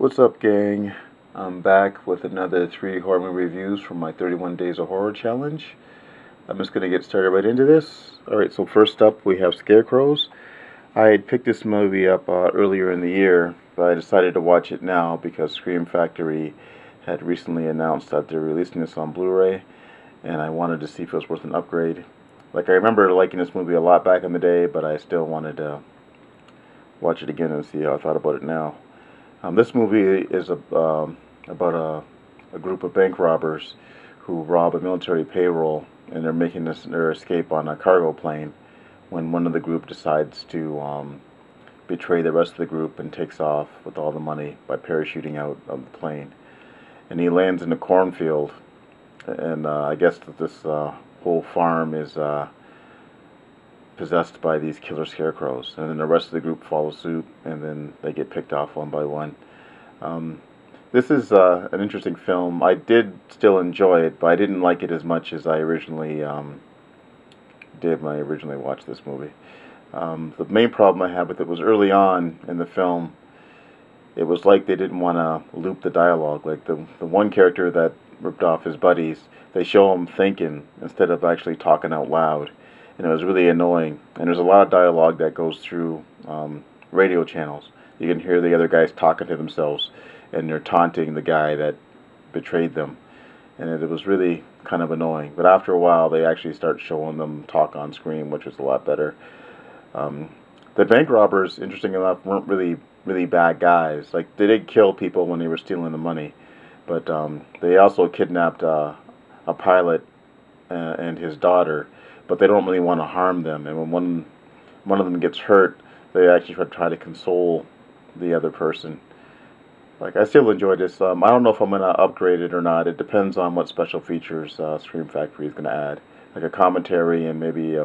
What's up, gang? I'm back with another 3 horror movie reviews from my 31 Days of Horror challenge. I'm just going to get started right into this. Alright, so first up we have Scarecrows. I had picked this movie up earlier in the year, but I decided to watch it now because Scream Factory had recently announced that they're releasing this on Blu-ray, and I wanted to see if it was worth an upgrade. Like, I remember liking this movie a lot back in the day, but I still wanted to watch it again and see how I thought about it now. This movie is about a group of bank robbers who rob a military payroll, and they're making their escape on a cargo plane when one of the group decides to betray the rest of the group and takes off with all the money by parachuting out of the plane. And he lands in a cornfield, and I guess that this whole farm is possessed by these killer scarecrows, and then the rest of the group follows suit, and then they get picked off one by one. This is an interesting film. I did still enjoy it, but I didn't like it as much as I originally did when I originally watched this movie. The main problem I had with it was early on in the film, it was like they didn't want to loop the dialogue. Like the one character that ripped off his buddies, they show him thinking instead of actually talking out loud. And it was really annoying. And there's a lot of dialogue that goes through radio channels. You can hear the other guys talking to themselves, and they're taunting the guy that betrayed them. And it was really kind of annoying. But after a while, they actually start showing them talk on screen, which was a lot better. The bank robbers, interesting enough, weren't really bad guys. Like, they did kill people when they were stealing the money, but they also kidnapped a pilot and his daughter. But they don't really want to harm them. And when one of them gets hurt, they actually try to console the other person. Like, I still enjoy this. I don't know if I'm going to upgrade it or not. It depends on what special features Scream Factory is going to add. Like a commentary and maybe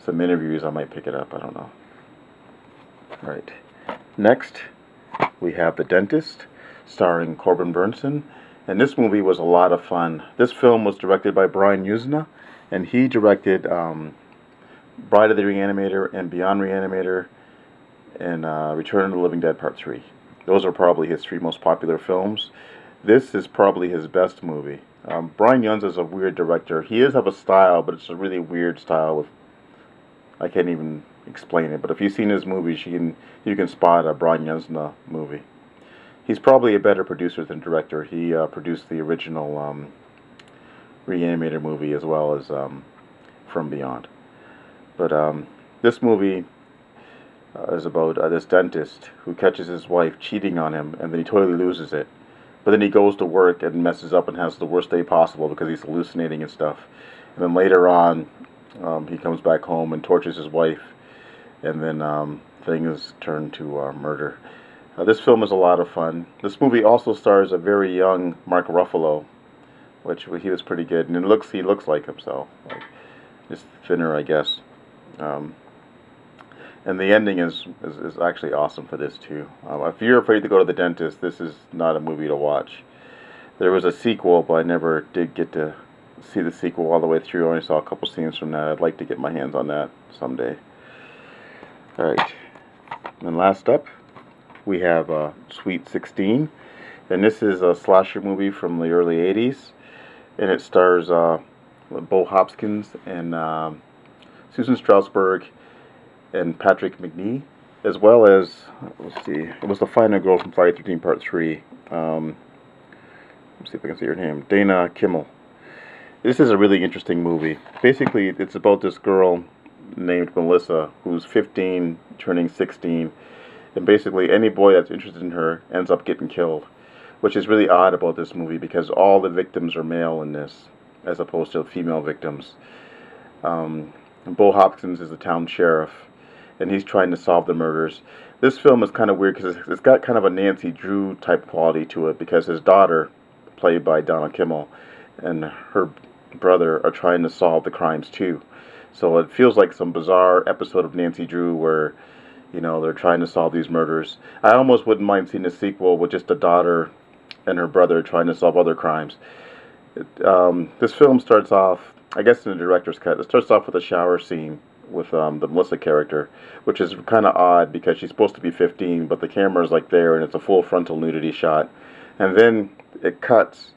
some interviews, I might pick it up. I don't know. Alright. Next, we have The Dentist, starring Corbin Bernsen. And this movie was a lot of fun. This film was directed by Brian Yuzna, and he directed Bride of the Reanimator and Beyond Reanimator and Return of the Living Dead Part 3. Those are probably his 3 most popular films. This is probably his best movie. Brian Yuzna is a weird director. He does have a style, but it's a really weird style. I can't even explain it, but if you've seen his movies, you can spot a Brian Yuzna movie. He's probably a better producer than director. He produced the original Reanimator movie as well as From Beyond. But this movie is about this dentist who catches his wife cheating on him, and then he totally loses it. But then he goes to work and messes up and has the worst day possible because he's hallucinating and stuff. And then later on, he comes back home and tortures his wife, and then things turn to murder. This film is a lot of fun. This movie also stars a very young Mark Ruffalo, which he was pretty good, and he looks like himself, like, just thinner, I guess. And the ending is actually awesome for this too. If you're afraid to go to the dentist, this is not a movie to watch. There was a sequel, but I never did get to see the sequel all the way through. I only saw a couple scenes from that. I'd like to get my hands on that someday. All right, and last up, we have Sweet 16, and this is a slasher movie from the early '80s. And it stars Bo Hopkins and Susan Strasberg and Patrick Macnee, as well as, let's see, it was the final girl from Friday 13 Part 3. Let's see if I can say her name. Dana Kimmel. This is a really interesting movie. Basically, it's about this girl named Melissa who's 15, turning 16, and basically any boy that's interested in her ends up getting killed. Which is really odd about this movie because all the victims are male in this, as opposed to female victims. Bo Hopkins is the town sheriff, and he's trying to solve the murders. This film is kind of weird because it's got kind of a Nancy Drew type quality to it because his daughter, played by Donna Kimmel, and her brother are trying to solve the crimes too. So it feels like some bizarre episode of Nancy Drew where, you know, they're trying to solve these murders. I almost wouldn't mind seeing a sequel with just a daughter and her brother trying to solve other crimes. This film starts off, I guess in the director's cut, it starts off with a shower scene the Melissa character, which is kind of odd because she's supposed to be 15, but the camera's like there and it's a full frontal nudity shot, and then it cuts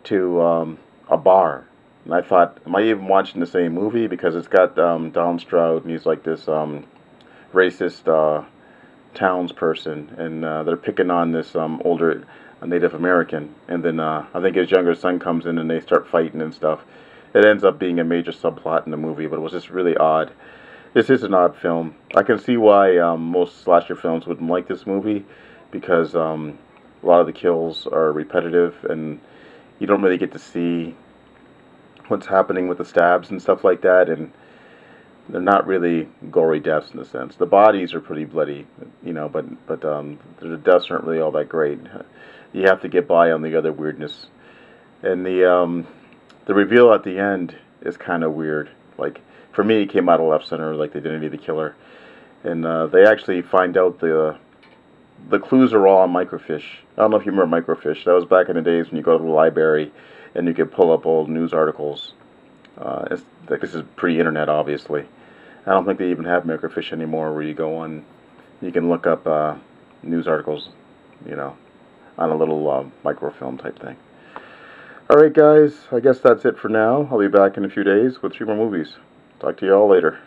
to a bar. And I thought, am I even watching the same movie? Because it's got Donald Stroud, and he's like this racist townsperson, and they're picking on this older Native American, and then I think his younger son comes in, and they start fighting and stuff. It ends up being a major subplot in the movie, but it was just really odd. This is an odd film. I can see why most slasher films wouldn't like this movie, because a lot of the kills are repetitive, and you don't really get to see what's happening with the stabs and stuff like that, and they're not really gory deaths in a sense. The bodies are pretty bloody, but the deaths aren't really all that great. You have to get by on the other weirdness, and the reveal at the end is kind of weird. Like, for me, it came out of left center, like they didn't need the killer, and they actually find out the clues are all on microfiche. I don't know if you remember microfiche. That was back in the days when you go to the library and you could pull up old news articles. This is pre-internet, obviously. I don't think they even have microfiche anymore, where you go on, you can look up news articles, on a little microfilm type thing. Alright guys, I guess that's it for now. I'll be back in a few days with 3 more movies. Talk to you all later.